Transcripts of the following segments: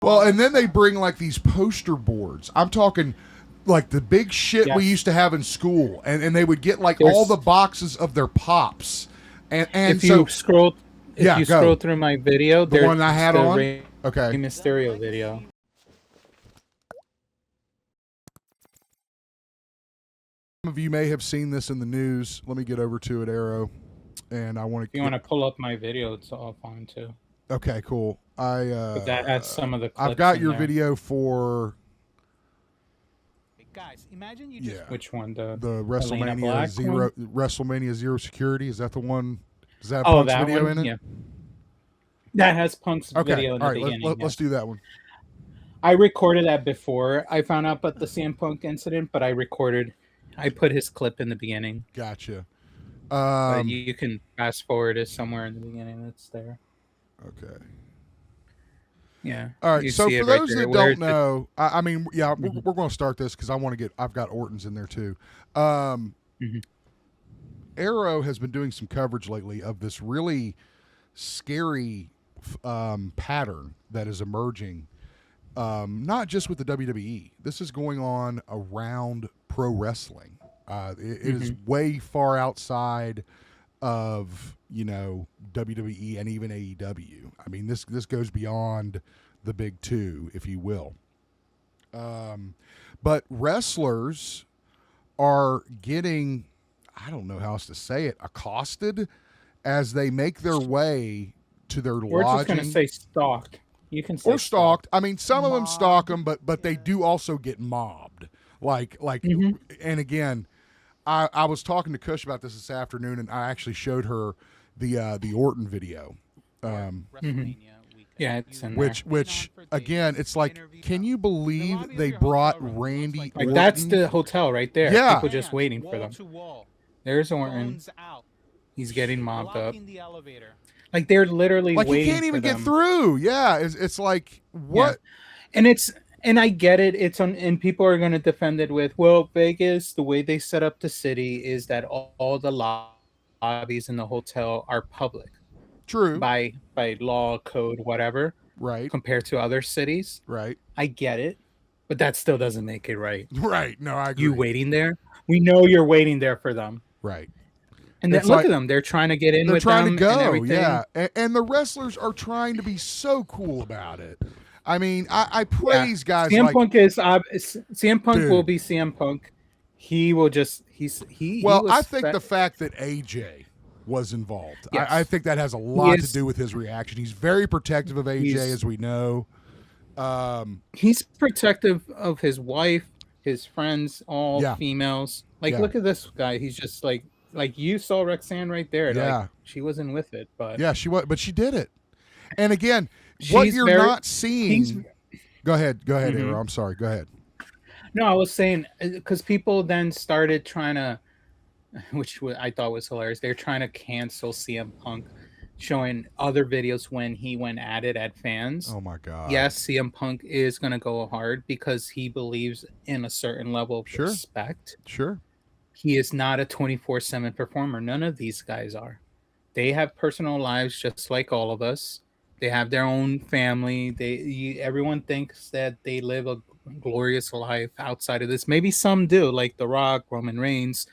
Well, and then they bring like these poster boards. I'm talking like the big shit we used to have in school, and they would get like all the boxes of their pops. And if you scroll, scroll through my video, the one I had on, Rey Mysterio video. Some of you may have seen this in the news. Let me get over to it, Arrow, and I want to. If you want to pull up my video, it's all fine too. Okay, cool. But that has some of the clips I've got in your there. video for. Guys, imagine you just Which one? The WrestleMania Zero Security. Is that the one? Does that have Oh, Punk's that video one? in it? Yeah. That has Punk's Okay. video in All the right, beginning. let's do that one. I recorded that before I found out about the CM Punk incident, but I put his clip in the beginning. Gotcha. But you can fast forward it somewhere in the beginning. It's there. Okay. Yeah. All right. You So see for it right those there, that where don't it's know, I mean, yeah, we're going to start this because I want to get. I've got Orton's in there too. Arrow has been doing some coverage lately of this really scary pattern that is emerging, not just with the WWE. This is going on around pro wrestling. It is way far outside of WWE and even AEW. I mean, this goes beyond the big two, if you will. But wrestlers are getting, I don't know how else to say it, accosted as they make their way to their lodging. We're just going to say stalked. You can say or stalked. I mean, some of them stalk them, but they do also get mobbed. And again, I was talking to Kush about this afternoon, and I actually showed her the Orton video. Yeah, it's in which again, it's like, can you believe they brought Randy Orton? That's the hotel right there. Yeah. People just waiting for them. There's Orton. He's getting mobbed up. Like they're literally like waiting you can't even for get them. through. Yeah, it's like what? Yeah. And I get it. And people are going to defend it with, well, Vegas, the way they set up the city is that all the lobbies in the hotel are public. True. By law, code, whatever. Right. Compared to other cities. Right. I get it. But that still doesn't make it right. Right. No, I agree. You waiting there? We know you're waiting there for them. Right. And then, look at them. They're trying to get in with them. They're trying to and go. everything. Yeah. And the wrestlers are trying to be so cool about it. I mean, I praise guys CM like Punk CM Punk will be CM Punk. He will just I think the fact that AJ was involved, yes. I think that has a lot to do with his reaction. He's very protective of AJ, as we know. He's protective of his wife, his friends, all females. Like, look at this guy. He's just like you saw Roxanne right there. Yeah, like, she wasn't with it, but she was, but she did it. And again, what you're not seeing. Go ahead, Arrow. I'm sorry. Go ahead. No, I was saying because people then started trying to, which I thought was hilarious. They're trying to cancel CM Punk, showing other videos when he went at it at fans. Oh my God. Yes, CM Punk is going to go hard because he believes in a certain level of respect. Sure. He is not a 24/7 performer. None of these guys are. They have personal lives just like all of us. They have their own family. Everyone thinks that they live a glorious life outside of this. Maybe some do, like The Rock, Roman Reigns,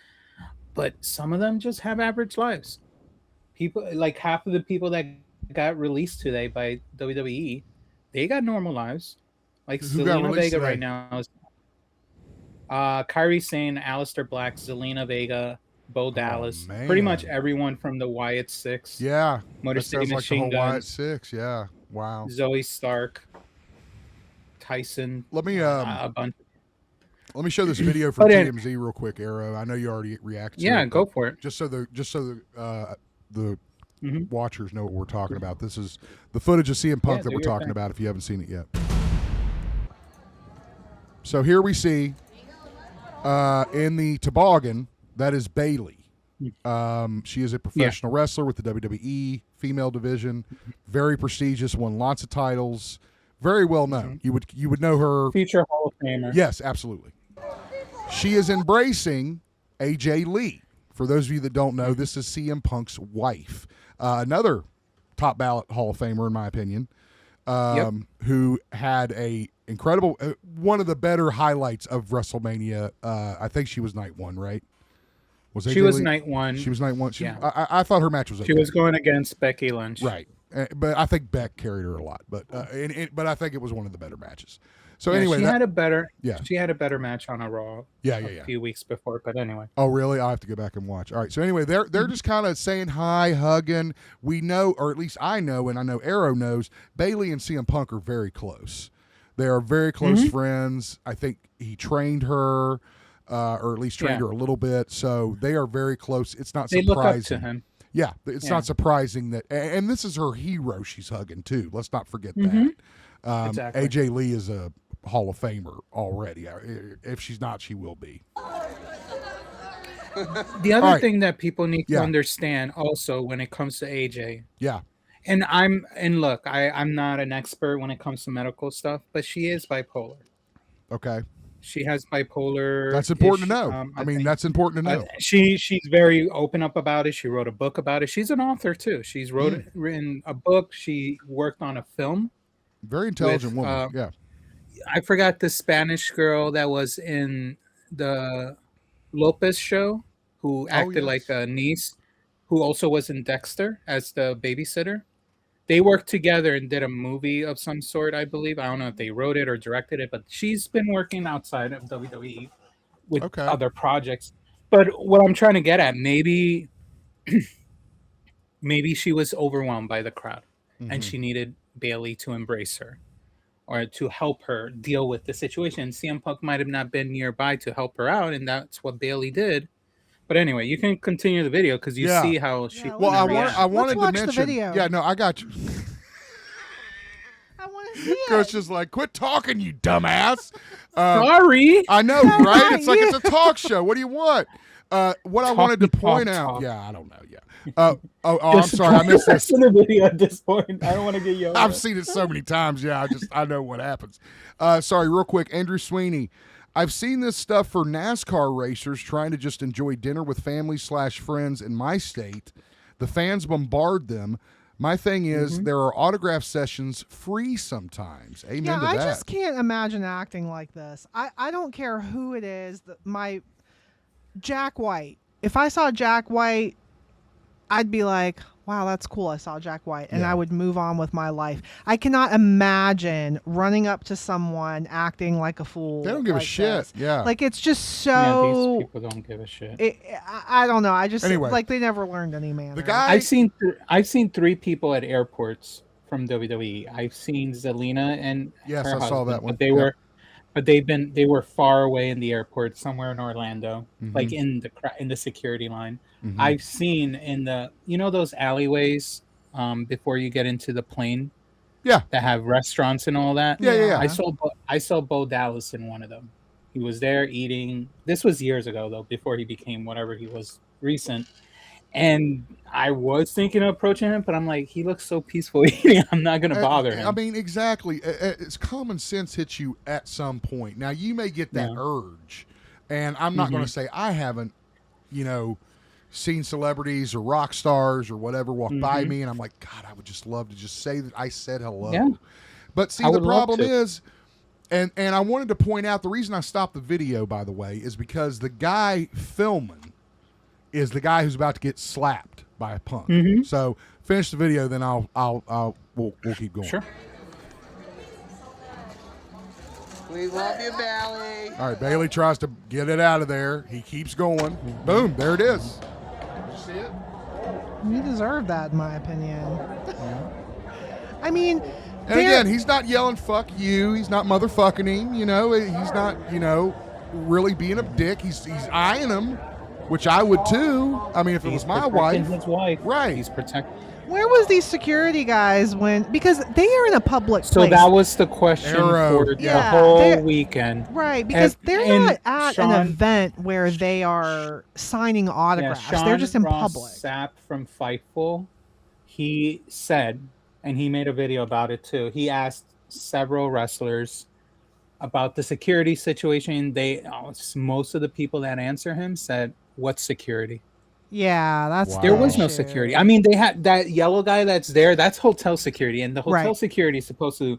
but some of them just have average lives. People, like half of the people that got released today by WWE, they got normal lives. Like Zelina Vega right now is Kyrie Sane, Aleister Black, Zelina Vega, Bo Dallas, pretty much everyone from the Wyatt Six. Yeah, Motor City Machine Guns. Wyatt Six. Yeah, wow. Zoe Stark, Tyson. Let me a bunch. Let me show this video from TMZ real quick, Arrow. I know you already reacted. Yeah, go for it. Just so the watchers know what we're talking about. This is the footage of CM Punk that we're talking about. If you haven't seen it yet. So here we see in the toboggan. That is Bayley. She is a professional wrestler with the WWE female division. Very prestigious, won lots of titles. Very well known. You would know her. Future Hall of Famer. Yes, absolutely. She is embracing AJ Lee. For those of you that don't know, this is CM Punk's wife. Another top ballot Hall of Famer, in my opinion. Yep. who had a incredible one of the better highlights of WrestleMania. I think she was night one, right? Was She AJ was Lee? night one. She was night one. Yeah. I thought her match was okay. She was going against Becky Lynch. Right, but I think Beck carried her a lot. But but I think it was one of the better matches. So Yeah, anyway, she had a better. Yeah. She had a better match on a Raw. A few weeks before, but anyway. Oh, really? I'll have to go back and watch. All right. So anyway, they're just kind of saying hi, hugging. We know, or at least I know, and I know Arrow knows, Bailey and CM Punk are very close. They are very close friends. I think he trained her, or at least trained her a little bit. So they are very close. It's not They surprising. look up to him. Yeah, it's not surprising that, and this is her hero she's hugging too. Let's not forget that. Exactly. AJ Lee is a Hall of Famer already. If she's not, she will be. The other thing that people need to understand also when it comes to AJ. Yeah. And look, I'm not an expert when it comes to medical stuff, but she is bipolar. Okay. She has bipolar. That's important to know. I mean, that's important to know. She's very open up about it. She wrote a book about it. She's an author too. She's written a book. She worked on a film. Very intelligent woman. Yeah. I forgot the Spanish girl that was in the Lopez show who acted like a niece, who also was in Dexter as the babysitter. They worked together and did a movie of some sort, I believe. I don't know if they wrote it or directed it, but she's been working outside of WWE with other projects. But what I'm trying to get at, maybe she was overwhelmed by the crowd and she needed Bailey to embrace her or to help her deal with the situation. CM Punk might have not been nearby to help her out, and that's what Bailey did. But anyway, you can continue the video because you see how she. Well, I wanted to mention. The video. Yeah, no, I got you. I want to see it. Coach just like, quit talking, you dumbass. Sorry. I know, right? It's like it's a talk show. What do you want? What I wanted to point out. Yeah, I don't know. Yeah. I'm sorry, I missed this. The video at this point. I don't want to get yelled. I've seen it so many times. Yeah, I know what happens. Sorry, real quick, Andrew Sweeney. I've seen this stuff for NASCAR racers trying to just enjoy dinner with family/friends in my state. The fans bombard them. My thing is, there are autograph sessions free sometimes. Amen to that. I just can't imagine acting like this. I don't care who it is. My Jack White. If I saw Jack White, I'd be like, wow, that's cool. I saw Jack White. And I would move on with my life. I cannot imagine running up to someone acting like a fool. They don't give a shit. This. Yeah. Like, it's just so. These people don't give a shit. I don't know. I just, anyway, like, they never learned any manner. The guy. I've seen 3 people at airports from WWE. I've seen Zelina and her husband, saw that one. But they were far away in the airport, somewhere in Orlando, like in the security line. I've seen in the those alleyways before you get into the plane, that have restaurants and all that. Yeah. I saw Bo Dallas in one of them. He was there eating. This was years ago though, before he became whatever he was recent. And I was thinking of approaching him, but I'm like, he looks so peaceful eating. I'm not going to bother him. I mean, exactly. It's common sense hits you at some point. Now, you may get that urge, and I'm not going to say I haven't, seen celebrities or rock stars or whatever walk by me, and I'm like, God, I would just love to just say that I said hello. Yeah. But see, the problem is, and I wanted to point out, the reason I stopped the video, by the way, is because the guy filming is the guy who's about to get slapped by a Punk. So finish the video, then we'll keep going. Sure. We love you, Bailey. All right, Bailey tries to get it out of there. He keeps going. Boom, there it is. Did you see it? You deserve that, in my opinion. I mean, and again, he's not yelling "fuck you." He's not motherfucking him. He's not really being a dick. He's eyeing him. Which I would too. I mean, if it was my wife. His wife. Right. He's protecting. Where was these security guys because they are in a public place. So that was the question for the whole weekend. Right, because they're not at an event where they are signing autographs. They're just in public. Sapp from Fightful, he said, and he made a video about it too, he asked several wrestlers about the security situation. Most of the people that answer him said, "What security?" Yeah, that's Wow. the There was no issue. security. I mean, they had that yellow guy that's there. That's hotel security, and the hotel Right. security is supposed to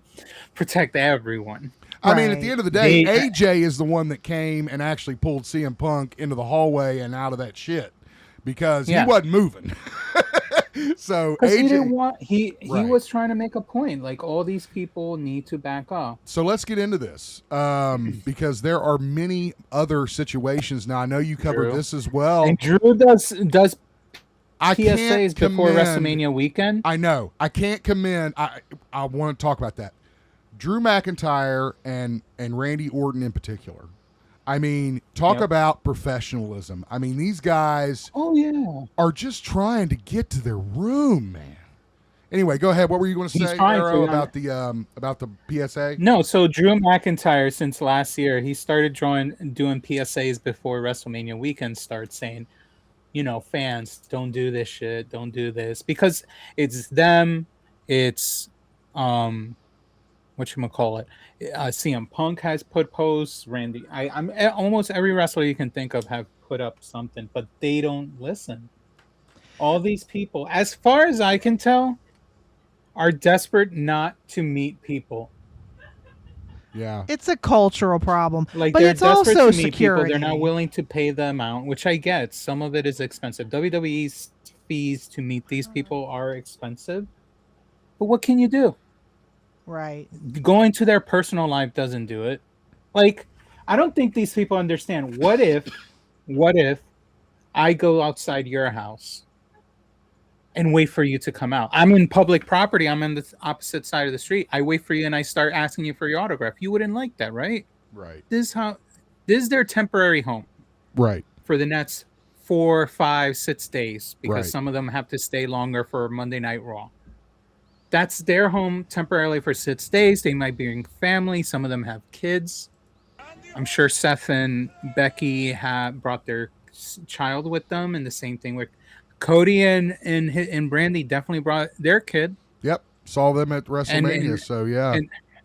protect everyone. I mean, at the Right. end of the day, They- AJ is the one that came and actually pulled CM Punk into the hallway and out of that shit because he Yeah. wasn't moving. So Because he AJ. didn't want he Right. was trying to make a point. Like all these people need to back off. So let's get into this because there are many other situations. Now I know you covered Drew. this as well. And Drew does I can't PSAs before commend- WrestleMania weekend. I know. I can't commend. I want to talk about that. Drew McIntyre and Randy Orton in particular. I mean, talk Yep. about professionalism. I mean, these guys Oh yeah. are just trying to get to their room, man. Anyway, go ahead. What were you going to He's say, trying Arrow, to, about the PSA? No, so Drew McIntyre since last year, he started doing PSAs before WrestleMania weekend starts saying, you know, fans, don't do this shit, don't do this. Because it's them, it's whatchamacallit. CM Punk has put posts, Randy. I'm almost every wrestler you can think of have put up something, but they don't listen. All these people, as far as I can tell, are desperate not to meet people. Yeah. It's a cultural problem, Like but they're it's desperate also to meet security. people. They're not willing to pay the amount, which I get. Some of it is expensive. WWE's fees to meet these people are expensive. But what can you do? Right. Going to their personal life doesn't do it. Like, I don't think these people understand. What if I go outside your house and wait for you to come out? I'm in public property. I'm on the opposite side of the street. I wait for you and I start asking you for your autograph. You wouldn't like that, right? Right. This is their temporary home Right. for the next 4, 5, 6 days because Right. some of them have to stay longer for Monday Night Raw. That's their home temporarily for 6 days. They might bring family. Some of them have kids. I'm sure Seth and Becky have brought their child with them, and the same thing with Cody and Brandy definitely brought their kid. Yep. Saw them at WrestleMania. So yeah.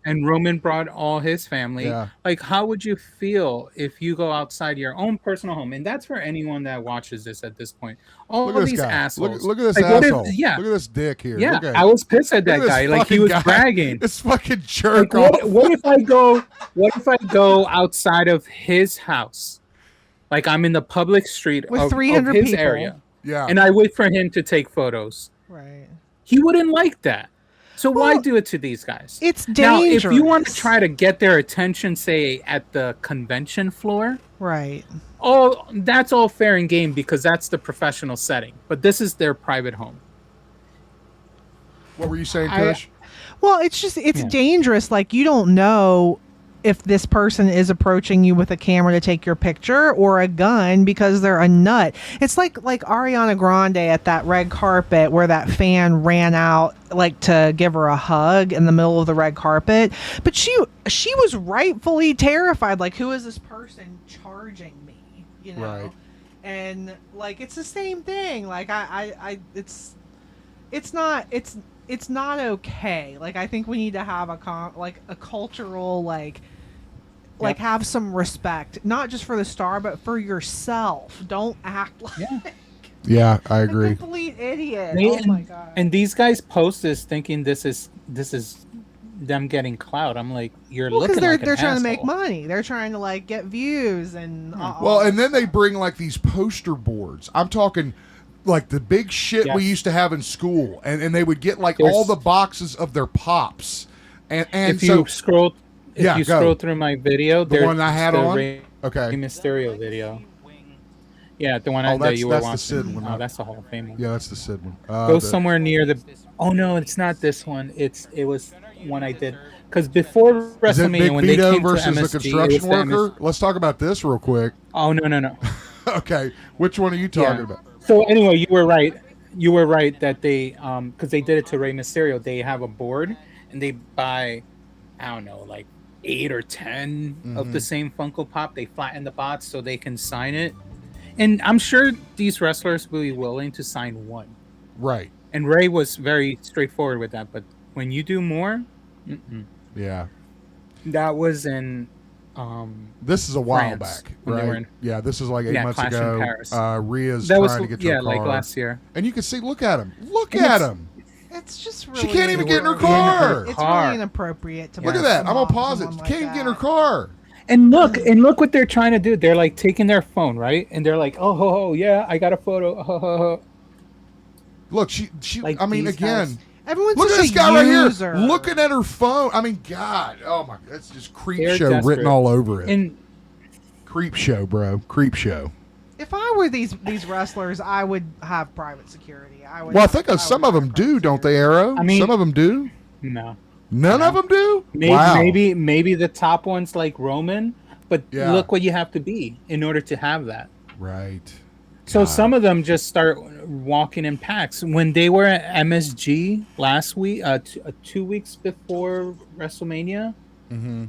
And Roman brought all his family. Yeah. Like, how would you feel if you go outside your own personal home? And that's for anyone that watches this at this point. All Look at of this these guy. assholes. Look at this Like, what if- asshole. yeah. Look at this dick here. Yeah, Look at I was pissed at look that this guy. Like he fucking was guy. bragging. This fucking jerk Like, off. what if I go outside of his house? Like I'm in the public street With of 300 his people. area, Yeah. and I wait for him to take photos. Right. He wouldn't like that. So why Well, do it to these guys? It's Now, dangerous. if you want to try to get their attention, say at the convention floor, Right. oh, that's all fair and game because that's the professional setting. But this is their private home. What were you saying, I- Kush? Well, it's Yeah. dangerous. Like you don't know if this person is approaching you with a camera to take your picture or a gun because they're a nut. It's like Ariana Grande at that red carpet where that fan ran out like to give her a hug in the middle of the red carpet, but she was rightfully terrified. Like, who is this person charging me? You know. Right. And like it's the same thing. Like it's not okay. Like I think we need to have a cultural like have some respect, not just for the star but for yourself. Don't act like Yeah. Yeah, I a agree. complete idiot. They- Oh my god. And these guys post this thinking this is them getting clout. I'm like, you're well, looking because like an they're trying to make asshole. money. They're trying to like get views and Well, and then they bring like these poster boards. I'm talking like the big shit we Yes. used to have in school, and they would get like There's- all the boxes of their pops. And If so you scroll Yeah, go. scroll through my video, The one I had the on? Rey Okay. Mysterio video. Yeah, the one Oh, that that's- you were that's the watching. Sid one, Oh, not- that's the Hall of Fame one. yeah, that's the Sid one. Go somewhere near the. Oh no, it's not this one. It was one I did because before Is it WrestleMania Big when they Vito came to versus the MSG, it was construction the MS worker? Let's talk about this real quick. Oh no. Okay, which one are you talking Yeah. about? So anyway, you were right. You were right that they because they did it to Rey Mysterio. They have a board and they buy, I don't know, like 8 or 10 of the same Funko Pop. They flatten the bots so they can sign it. And I'm sure these wrestlers will be willing to sign one. Right. And Ray was very straightforward with that. But when you do more, Yeah. that was in This is a while France, back, when they were right? in- Yeah, this is like 8 months Clash in ago. Paris. Rhea's That trying was to get to her car. like last year. And you can see, look at him. Look And at it's- him. It's just really. She can't even get in her inappropriate. car. It's Car. really inappropriate to. Look put at that. I'm someone- gonna pause it. someone She like can't even get in her that. car. And look what they're trying to do. They're like taking their phone, right? And they're like, oh, yeah, I got a photo. Look, she. Like I mean, these again. guys. Everyone's Look at such this a guy right user. here, looking at her phone. I mean, God, oh my, that's just creep They're show desperate. written all over it. And Creep show, bro. Creep show. If I were these wrestlers, I would have private security. I would. Well, I think would some of have them private do, don't they, security. Arrow? I mean- Some of them do. no. None of them do. Maybe, Wow. maybe the top ones like Roman, but Yeah. look what you have to be in order to have that. Right. So God. some of them just start walking in packs. When they were at MSG last week, 2 weeks before WrestleMania, Mm-hmm.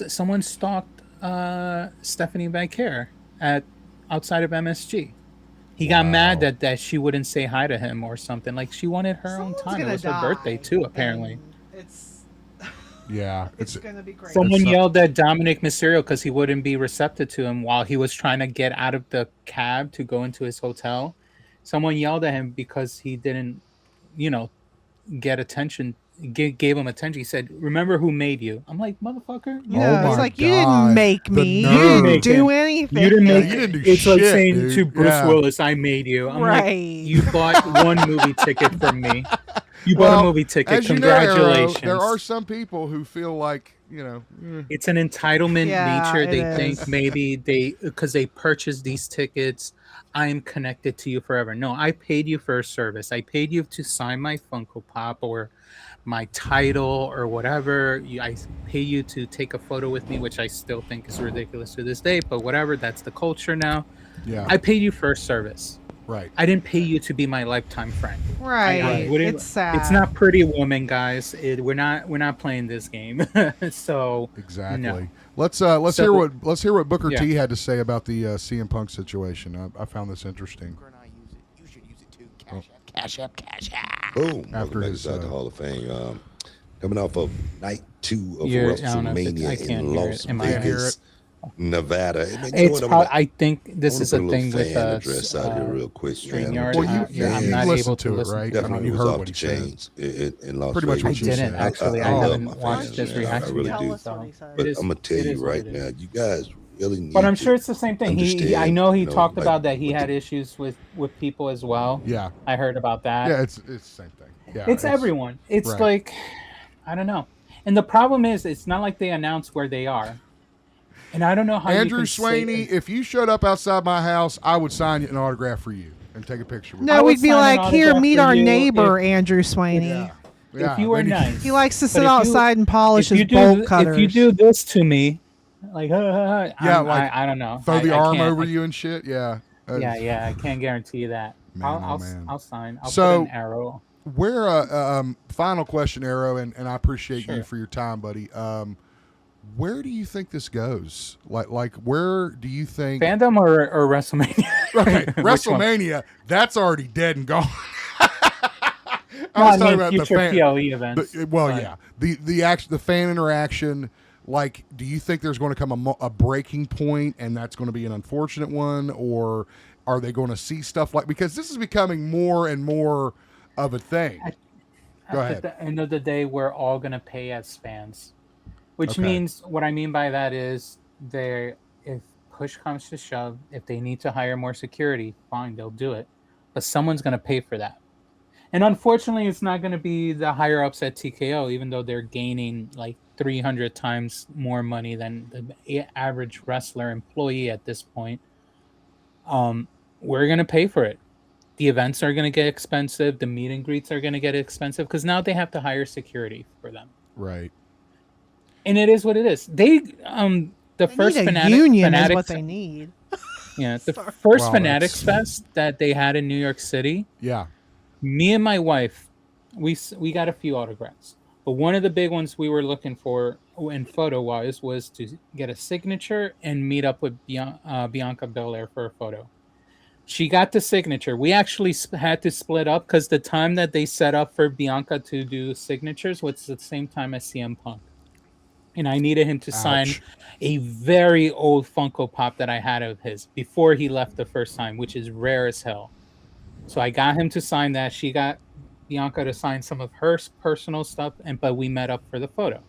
someone stalked Stephanie Vicaire outside of MSG. He got mad that she wouldn't say hi to him or something. Like she wanted her own Someone's time. It gonna was her die, birthday too, apparently. and It's Yeah. it's gonna be great. Someone It's not- yelled at Dominic Mysterio because he wouldn't be receptive to him while he was trying to get out of the cab to go into his hotel. Someone yelled at him because he didn't, get attention, gave him attention. He said, "Remember who made you?" I'm like, "Motherfucker, Yeah, Oh it's my like you God. didn't make The me. You nerve. didn't do You anything. you didn't Yeah, make you didn't do It's like shit, saying dude. to Bruce Yeah. Willis, "I made you." I'm Right. like, "You bought one movie ticket from me. You bought Well, a movie ticket. As you know, Arrow, Congratulations." there are some people who feel like, It's an entitlement Yeah, nature. it They is. think maybe because they purchased these tickets, I am connected to you forever. No, I paid you for a service. I paid you to sign my Funko Pop or my title or whatever. I pay you to take a photo with me, which I still think is ridiculous to this day, but whatever. That's the culture now. yeah, I paid you for a service. right. I didn't pay you to be my lifetime friend. Right. I wouldn't- It's sad. It's not Pretty Woman, guys. We're not playing this game. So Exactly. No. Let's So- hear what Booker Yeah. T had to say about the CM Punk situation. I found this interesting. And I use it. You should use it too. Cash App, Cash App. Boom. After Welcome back his, inside the Hall of Fame. Coming off of night 2 of I don't know if I WrestleMania can't in hear Las it. Am I hear Vegas, Nevada. Man, you know it's what, I'm probably, gonna- I think this I'm is a gonna put thing with fan address out here real quick. StreamYard. Well, I'm you not listened able to it, listen. right? Definitely you was heard off what the he said. chains in Las Pretty much Vegas. what I you didn't said. actually. I love haven't my watched fans, his man. I reaction. really Tell do. us what he said. But It is- I'm gonna tell it you is what right it now, is. you guys really need But I'm to sure it's the same thing. I understand, know he you know, talked like, about that he with had the- issues with people as well. Yeah, I heard about that. yeah. It's the same thing. Yeah, it's everyone. It's right. like, I don't know. And the problem is, it's not like they announce where they are. And I don't know how Andrew you can say- Swaney, if you showed up outside my house, I would sign an autograph for you and take a picture with No, I would we'd be sign an like, here, autograph meet for our you neighbor, if- Andrew Swaney. you. Yeah. if you were Then nice. He likes to sit But if you- outside and polish if his you bolt do, cutters. if you do this to me, like, Yeah, like, I don't know. throw the I arm can't- over you and shit. Yeah. Yeah, I can't guarantee you that. Man, oh, man. I'll sign. I'll So- put an arrow. Where final question, Arrow, and I appreciate you Sure. for your time, buddy. Where do you think this goes? Like where do you think Fandom or WrestleMania? Okay, Which one? WrestleMania, that's already dead and gone. No, I mean future PLE events. Well, but- yeah, the fan interaction. Like, do you think there's going to come a breaking point, and that's going to be an unfortunate one, or are they going to see stuff like, because this is becoming more and more of a thing? Go At ahead. the end of the day, we're all gonna pay as fans, which Okay. means what I mean by that is if push comes to shove, if they need to hire more security, fine, they'll do it, but someone's gonna pay for that. And unfortunately, it's not going to be the higher ups at TKO, even though they're gaining like 300 times more money than the average wrestler employee at this point. We're going to pay for it. The events are going to get expensive. The meet and greets are going to get expensive because now they have to hire security for them. Right. And it is what it is. The They first need a Fanatics, union is Fanatics what they need. yeah, the Sorry. first Wow, Fanatics that's- Fest that they had in New York City. Yeah. Me and my wife, we got a few autographs, but one of the big ones we were looking for in photo wise was to get a signature and meet up with Bianca Belair for a photo. She got the signature. We actually had to split up because the time that they set up for Bianca to do signatures was the same time as CM Punk. and I needed him to sign Ouch. a very old Funko Pop that I had of his before he left the first time, which is rare as hell. So I got him to sign that. She got Bianca to sign some of her personal stuff, but we met up for the photo.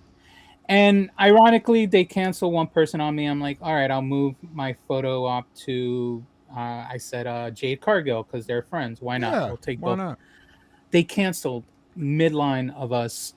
And ironically, they canceled one person on me. I'm like, all right, I'll move my photo op to. I said Jade Cargill because they're friends. Why not? Yeah, We'll take why both. not? They canceled midline of us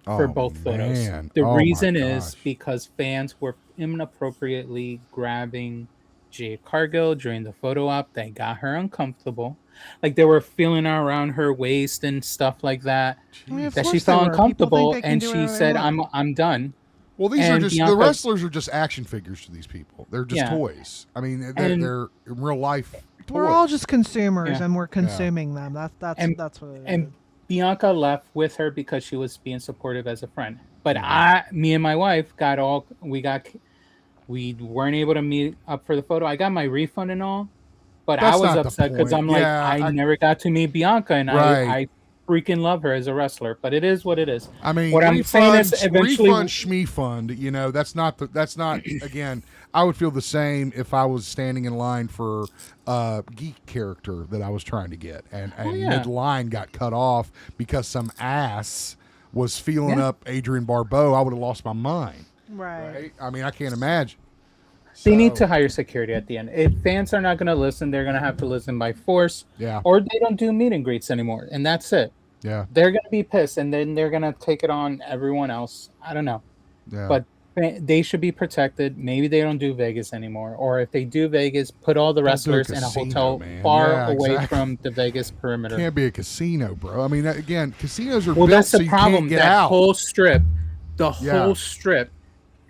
for Oh, both photos. man. The Oh, my reason is gosh. because fans were inappropriately grabbing Jade Cargill during the photo op. They got her uncomfortable. Like they were feeling around her waist and stuff like that. I mean, of That she course they felt were. People think uncomfortable, they can and do she whatever they said, want. I'm done. Well, these are And just Bianca- the wrestlers are just action figures to these people. They're just Yeah. toys. I mean, And- they're in real life. We're toys. all just consumers, Yeah. and we're consuming them. That's And- that's what it is. And Bianca left with her because she was being supportive as a friend. But Mm-hmm. me and my wife we weren't able to meet up for the photo. I got my refund and all, but That's I was not the upset because point. I'm like, Yeah, I I- never got to meet Bianca, and Right. I freaking love her as a wrestler. But it is what it is. I mean, what I'm saying is eventually, refund schmee fund. You know, that's not again. I would feel the same if I was standing in line for a geek character that I was trying to get, and yeah. mid line got cut off because some ass was feeling Yeah. up Adrian Barbeau. I would have lost my mind. right. Right? I mean, I can't imagine. they need So, to hire security at the end. If fans are not going to listen, they're going to have to listen by force, Yeah, or they don't do meet and greets anymore, and that's it. yeah, They're going to be pissed, and then they're going to take it on everyone else. I don't know. yeah. But they should be protected. Maybe they don't do Vegas anymore, or if they do Vegas, put all the Don't do a wrestlers in a casino, hotel man. far Yeah, away exactly. from the Vegas perimeter. Can't be a casino, bro. I mean, again, casinos are Well, built that's so the you problem. can't get That out. whole strip, the Yeah. whole strip,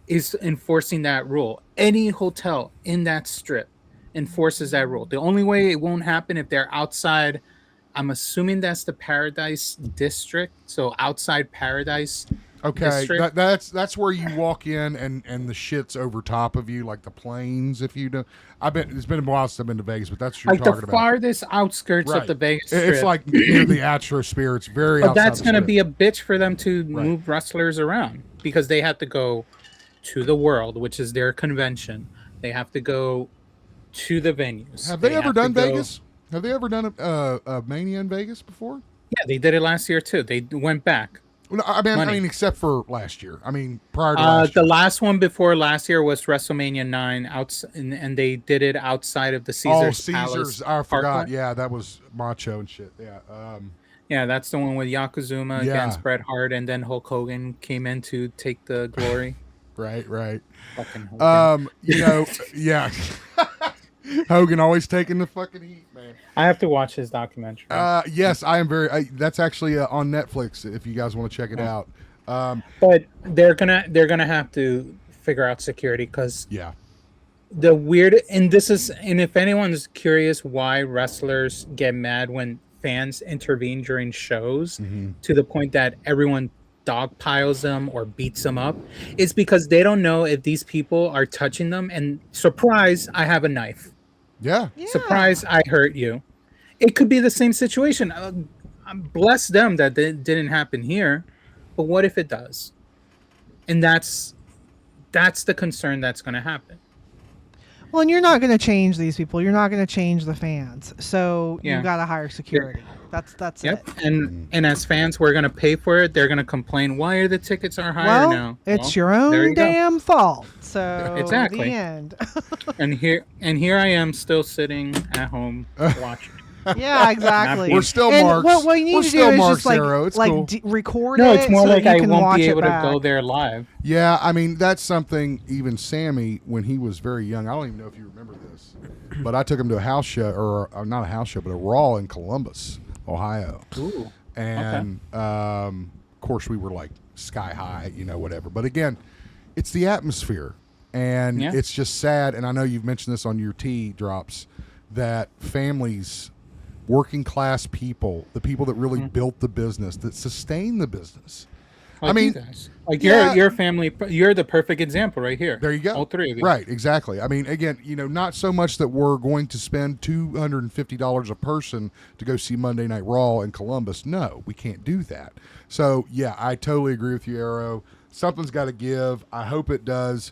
is enforcing that rule. Any hotel in that strip enforces that rule. The only way it won't happen if they're outside. I'm assuming that's the Paradise District, so outside Paradise. Okay, district. that's where you walk in and the shit's over top of you, like the planes. If you do, it's been a while since I've been to Vegas, but that's what Like you're the talking about. farthest outskirts Right. of the Vegas Strip. It's like near the Astrosphere. It's very. But outside that's the going to strip. be a bitch for them to Right. move wrestlers around because they have to go to the World, which is their convention. They have to go to the venues. Have they ever have to done go- Vegas? Have they ever done a Mania in Vegas before? Yeah, they did it last year too. They went back. Well, I Money. mean, except for last year. I mean, prior to last The year. last one before last year was WrestleMania 9, and they did it outside of the Caesars Palace. Caesars. I forgot. Parkway. Yeah, that was Macho and shit. Yeah. Yeah, that's the one with Yokozuna Yeah. against Bret Hart, and then Hulk Hogan came in to take the glory. Right. Fucking Hogan. You know, yeah. Hogan always taking the fucking heat, man. I have to watch his documentary. Yes, I am very. That's actually on Netflix. If you guys want to check it out. But they're gonna have to figure out security because Yeah. the weird and if anyone's curious why wrestlers get mad when fans intervene during shows to the point that everyone dogpiles them or beats them up, is because they don't know if these people are touching them and surprise, I have a knife. Yeah. Surprise, I hurt you. It could be the same situation. Bless them that it didn't happen here, but what if it does? And that's the concern that's going to happen. Well, and you're not going to change these people. You're not going to change the fans. So Yeah. you got to hire security. That's Yep. it. And as fans, we're going to pay for it. They're going to complain, why are the tickets are higher Well, now? it's Well, your there own you go. damn fault. So Exactly. the end. And here I am still sitting at home watching. Yeah, exactly. We're still and marks. What you need We're to still do is marks, just like Arrow. It's cool. record No, it. it's more so like you I can won't watch be it able to back. go there live. Yeah, I mean that's something even Sammy when he was very young. I don't even know if you remember this, but I took him to a house show or not a house show, but a Raw in Columbus, Ohio. Ooh. And of course we were like sky high, whatever. But again, it's the atmosphere, and Yeah. it's just sad. And I know you've mentioned this on your tea drops that families, working class people, the people that really built the business, that sustain the business. Like I mean, you guys. Like yeah. your family, you're the perfect example right here. There you go. All three of you. Right, exactly. I mean, again, not so much that we're going to spend $250 a person to go see Monday Night Raw in Columbus. No, we can't do that. So, yeah, I totally agree with you, Arrow. Something's got to give. I hope it does.